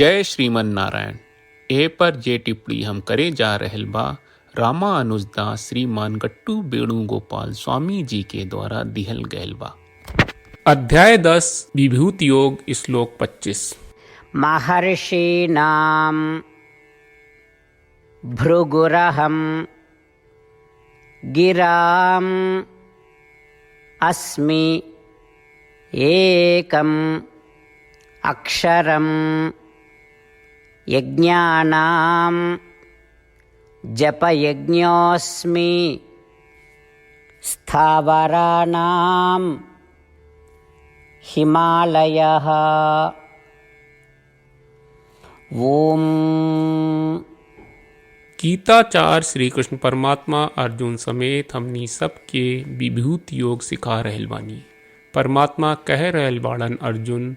जय श्रीमन नारायण। ए पर जे टिप्पणी हम करे जा रहल बा रामानुजदास श्रीमान गट्टू वेणुगोपाल स्वामी जी के द्वारा दिहल गयल बा। अध्याय 10 विभूति योग श्लोक 25। महर्षीणां भृगुरहं गिराम् अस्मि एकम् अक्षरं यज्ञानां जपयज्ञोऽस्मि स्थावराणां हिमालयः। ओम। गीताचार्य श्री कृष्ण परमात्मा अर्जुन समेत हमनी सबके विभूति योग सिखा रहल बानी। परमात्मा कह रहल बाड़न, अर्जुन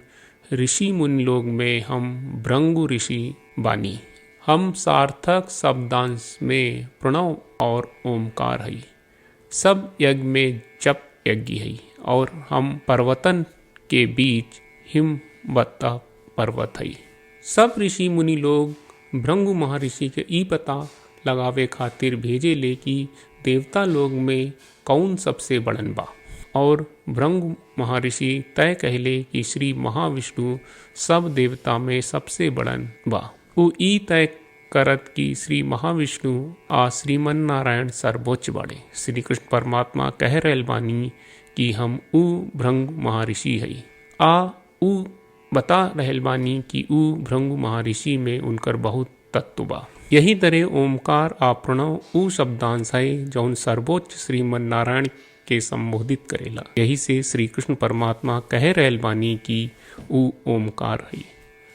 ऋषि मुनि लोग में हम भृंगु ऋषि बानी। हम सार्थक शब्दांश में प्रणव और ओमकार हई। सब यज्ञ में जप यज्ञ हई और हम पर्वतन के बीच हिमवत पर्वत हई। सब ऋषि मुनि लोग भृंगु महर्षि के ई पता लगावे खातिर भेजे ले कि देवता लोग में कौन सबसे बड़न बा, और भृंगु महर्षि तय कहले कि श्री महाविष्णु सब देवता में सबसे बड़न बा। उ ई तय करत कि श्री महाविष्णु आ श्रीमन नारायण सर्वोच्च बाड़े। श्री कृष्ण परमात्मा कह रहल बानी कि हम उ भृंगु महर्षि हई। उ बता रहल बानी कि उ भृंगु महर्षि में उनकर बहुत तत्व बा। यही तरह ओमकार आ प्रणव उ शब्दांश है जौन सर्वोच्च श्रीमन नारायण के संबोधित करेला। यही से श्री कृष्ण परमात्मा कह रहल बानी कि उ ओमकार है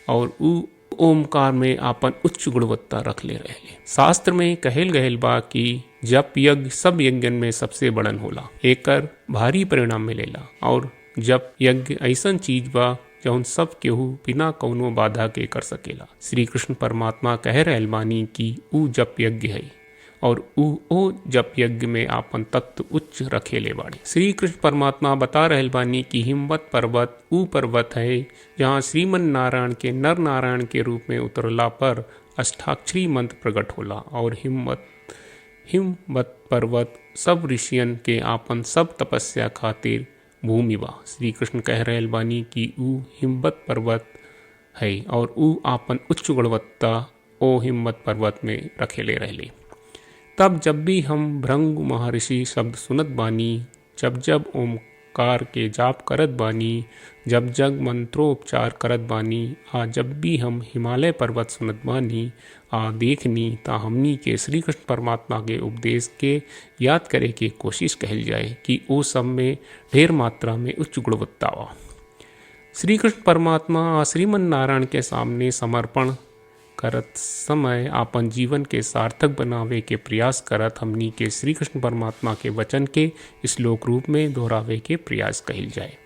और उ ओमकार में आपन उच्च गुणवत्ता रख ले रहे। शास्त्र में कहल गयल बा कि जप यज्ञ सब यज्ञन में सबसे बड़न होला, एकर भारी परिणाम मिलेला। और जप यज्ञ ऐसन चीज बा जौन सब केहू बिना कौनो बाधा के कर सकेला। श्री कृष्ण परमात्मा कह रहल बानी कि उ जप यज्ञ है और ओ जप यज्ञ में आपन तत्व उच्च रखेले बाड़े। श्री कृष्ण परमात्मा बता रहल बानी कि हिमवत पर्वत उ पर्वत है जहाँ श्रीमन नारायण के नर नारायण के रूप में उतरला पर अष्टाक्षरी मंत्र प्रकट होला। और हिमवत पर्वत सब ऋषियन के आपन सब तपस्या खातिर भूमि बा। श्री कृष्ण कह रहल बानी कि उ हिमवत पर्वत है और उ आपन उच्च गुणवत्ता ओ हिमवत पर्वत में रखेले रहले। तब जब भी हम भृंगु महर्षि शब्द सुनत बानी, जब जब ओमकार के जाप करत बानी, जब जब मंत्रोपचार करत बानी, जब भी हम हिमालय पर्वत सुनत बानी देखनी ता हमनी के श्री कृष्ण परमात्मा के उपदेश के याद करे के कोशिश कहल जाए कि ओ सब में ढेर मात्रा में उच्च गुणवत्ता बा। श्री कृष्ण परमात्मा श्रीमन नारायण के सामने समर्पण करत समय आपन जीवन के सार्थक बनावे के प्रयास करत हमनी के श्री कृष्ण परमात्मा के वचन के श्लोक रूप में दोहरावे के प्रयास कहल जाए।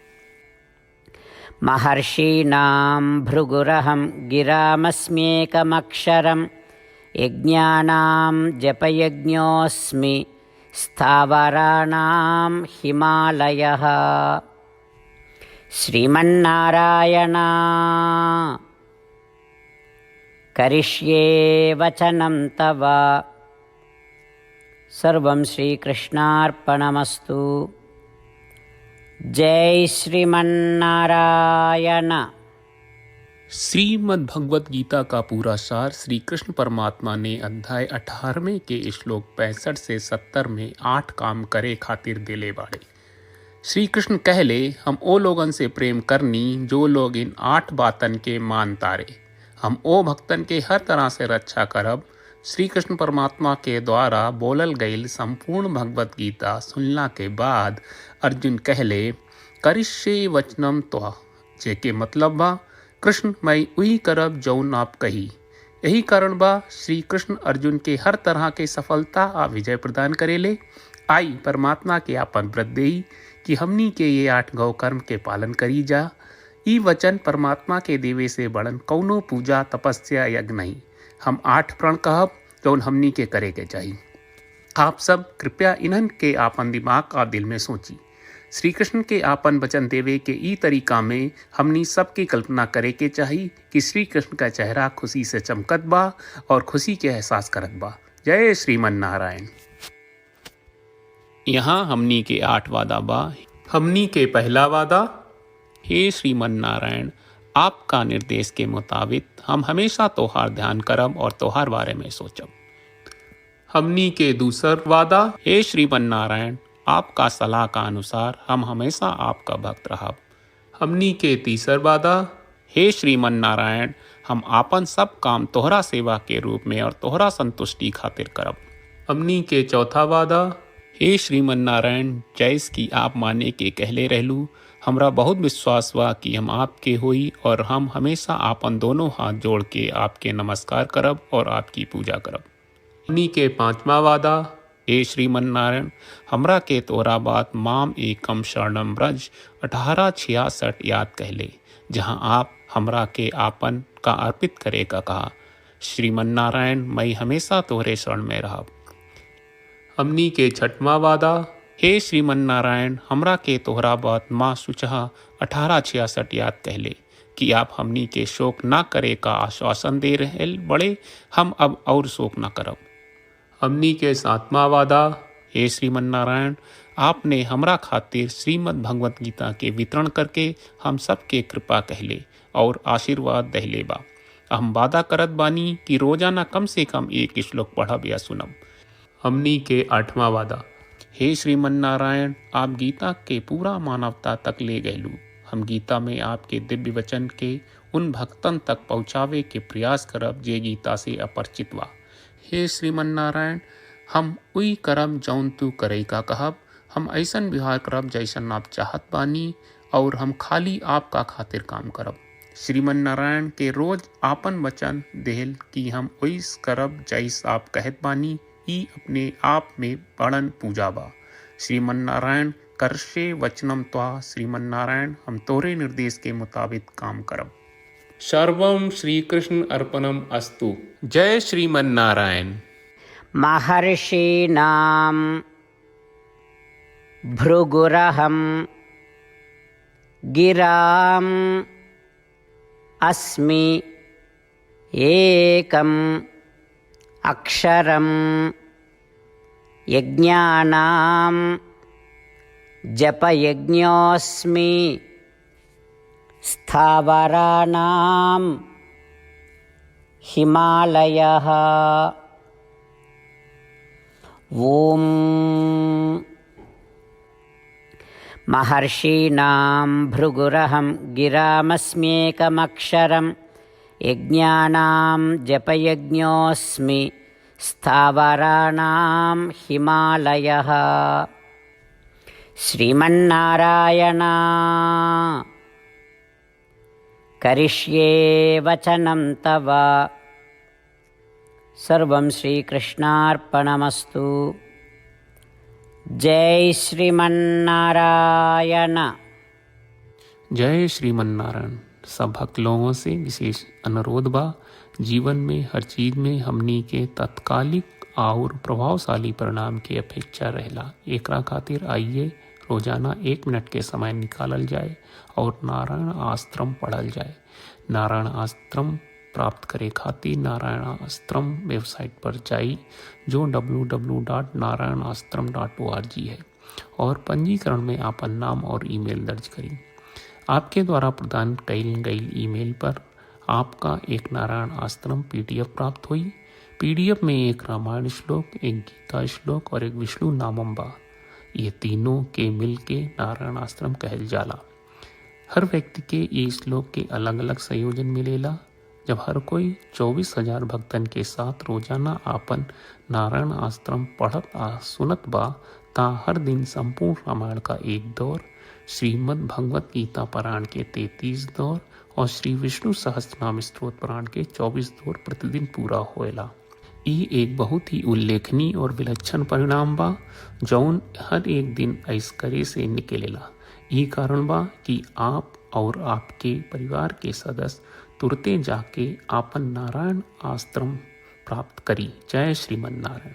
महर्षीणां भृगुरहं गिरामस्म्येकमक्षरं यज्ञानां जपयज्ञोऽस्मि स्थावराणां हिमालयः। श्रीमन्नारायण करिष्ये वचनं तव। सर्वं श्रीकृष्णार्पणमस्तु। जय श्रीमन्नारायण। श्रीमद् भगवत गीता का पूरा सार श्री कृष्ण परमात्मा ने अध्याय 18वें के श्लोक 65 से 70 में 8 काम करे खातिर दिले बाड़े। श्री कृष्ण कहले, हम ओ लोगन से प्रेम करनी जो लोग इन 8 बातन के मान तारे। हम ओ भक्तन के हर तरह से रक्षा करब। श्री कृष्ण परमात्मा के द्वारा बोलल गईल संपूर्ण भगवत गीता सुनला के बाद अर्जुन कहले, करिष्ये वचनम त्वा, जेके मतलब बा कृष्ण मैं उही करब जौन आप कही। यही कारण बा श्री कृष्ण अर्जुन के हर तरह के सफलता आ विजय प्रदान करेले। आई परमात्मा के आपन व्रत देई कि हमनी के ये 8 गौ कर्म के पालन करी जा। ई वचन परमात्मा के देवे से बड़न कौनो पूजा तपस्या यज्ञ नहीं। हम 8 प्रण कहब जौन हमनी के करे के चाहिए। आप सब कृपया इन्हन के आपन दिमाग और दिल में सोची। श्री कृष्ण के आपन वचन देवे के ई तरीका में हमनी सबकी कल्पना करे के चाही कि श्री कृष्ण का चेहरा खुशी से चमकत बा और खुशी के एहसास करत बा। जय श्रीमन नारायण। यहाँ हमनी के 8 वादा बा। हमनी के पहला वादा, हे श्रीमन नारायण, आपका निर्देश के मुताबिक हम हमेशा तोहार ध्यान करब और तोहार बारे में सोचब। हमनी के दूसर वादा, हे श्रीमन नारायण, आपका सलाह का अनुसार हम हमेशा आपका भक्त रहब। हमनी के तीसर वादा, हे श्रीमन नारायण, हम आपन सब काम तोहरा सेवा के रूप में और तोहरा संतुष्टि खातिर करब। हमनी के चौथा वादा, हे श्रीमन नारायण, जैस की आप माने के कहले रहलू, हमरा बहुत विश्वास बा कि हम आपके होई और हम हमेशा आपन दोनों हाथ जोड़ के आपके नमस्कार करब और आपकी पूजा करब। हमनी के पांचवा वादा, हे श्रीमन नारायण, हमरा के तोरा बात माम एकम शरणम ब्रज 1866 याद कहले, जहां आप हमरा के आपन का अर्पित करे का कहा। श्रीमन नारायण, मैं हमेशा तोहरे शरण में रहब। हमनी के छठवां वादा, हे श्रीमन नारायण, हमरा के तोहरा बात माँ सुचहा 1866 याद कहले कि आप हमनी के शोक ना करे का आश्वासन दे रहे बड़े, हम अब और शोक ना करब। हमनी के 7वां वादा, हे श्रीमन नारायण, आपने हमरा खातिर श्रीमद् भगवत गीता के वितरण करके हम सबके कृपा कहले और आशीर्वाद दहले बा। हम वादा करत बानी कि रोजाना कम से कम एक श्लोक पढ़ब या सुनब। हमनी के 8वां वादा, हे श्रीमन नारायण, आप गीता के पूरा मानवता तक ले गयलू। हम गीता में आपके दिव्य वचन के उन भक्तन तक पहुँचावे के प्रयास करब जे गीता से अपरिचित बा। हे श्रीमन नारायण, हम उई करब जौन तू करे का कहब। हम ऐसन व्यवहार करब जैसन आप चाहत बानी और हम खाली आपका खातिर काम करब। श्रीमन नारायण के रोज आपन वचन देहल कि हम ओइस करब जैस आप कहत बानी, ई अपने आप में बड़न पूजा बा। श्रीमन नारायण, करशे वचनम त्वा। श्रीमन नारायण, हम तोरे निर्देश के मुताबिक काम करब। सर्वम श्री कृष्ण अर्पणम अस्तु। जय श्रीमन नारायण। महर्षीणां भृगुरहं गिराम् अस्मि एकम् अक्षरं यज्ञानां जपयज्ञोऽस्मि स्थावराणां हिमालयः। ॐ महर्षीणां भृगुरहं गिरामस्म्येकमक्षरं यज्ञानां जपयज्ञोऽस्मि स्थावराणां हिमालयः। श्रीमन्नारायण, करिष्ये वचनं तव। सर्वं श्रीकृष्णार्पणमस्तु। जय श्रीमन्नारायण। जय श्रीमन नारायण। सब भक्त लोगों से विशेष अनुरोध बा, जीवन में हर चीज में हमनी के तत्कालिक और प्रभावशाली परिणाम की अपेक्षा रहेला। एकरा खातिर आइए रोजाना 1 मिनट के समय निकालल जाए और नारायण आश्रम पढ़ल जाए। नारायण आश्रम प्राप्त करे खातिर नारायण आश्रम वेबसाइट पर जाई, जो www.narayanashram.org है, और पंजीकरण में आपन नाम और ईमेल दर्ज करी। आपके द्वारा प्रदान कईल गई ईमेल पर आपका एक नारायण आश्रम PDF प्राप्त हुई। PDF में एक रामायण श्लोक, एक गीता श्लोक और एक विष्णु नामम बा। ये तीनों के मिल के नारायण आश्रम कहल जाला। हर व्यक्ति के ये श्लोक के अलग अलग संयोजन मिलेला। जब हर कोई 24,000 भक्तन के साथ रोजाना आपन नारायण आश्रम पढ़त आ सुनत बा, ता हर दिन संपूर्ण रामायण का 1 दौर, श्रीमद् भगवत गीता पारायण के 33 दौर और श्री विष्णु सहस्त्रनाम स्तोत्र पारायण के 24 दौर प्रतिदिन पूरा होएला। ई एक बहुत ही उल्लेखनीय और विलक्षण परिणाम बा, जौन हर एक दिन ऐस करे से निकलेला। ई कारण बा कि आप और आपके परिवार के सदस्य तुरते जाके आपन नारायण आश्रम प्राप्त करी। जय श्रीमन नारायण।